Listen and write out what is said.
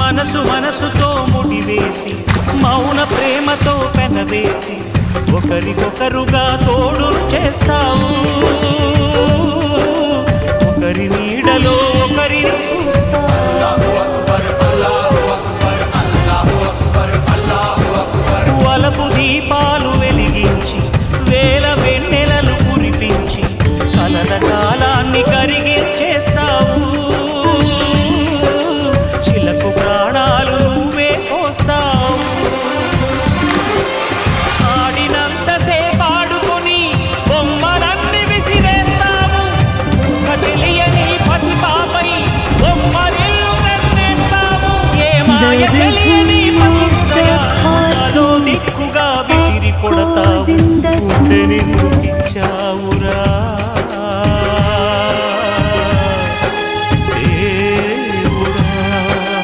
మనసు మనసుతో ముడివేసి మౌన ప్రేమతో పెనవేసి ఒకరికొకరుగా తోడు చేస్తావు. ఒకరి నీడలో ఒకరిని చూస్తావు. వలపు దీపాలు వెలిగించి వేల వెన్నెలలు కురిపించి కలల కాలాన్ని కరిగించేస్తావు. శిలకు ప్రాణాలు నువ్వే పోస్తావు. ఆడినంతసేపు ఆడుకుని బొమ్మలన్నీ విసిరేస్తావు. తెలియని పసిపాపై బొమ్మరిల్లు నిర్ణయిస్తావు. ఏ మాయ తెలియని పసిదయా దిక్కుగా విసిరి కొడతావు.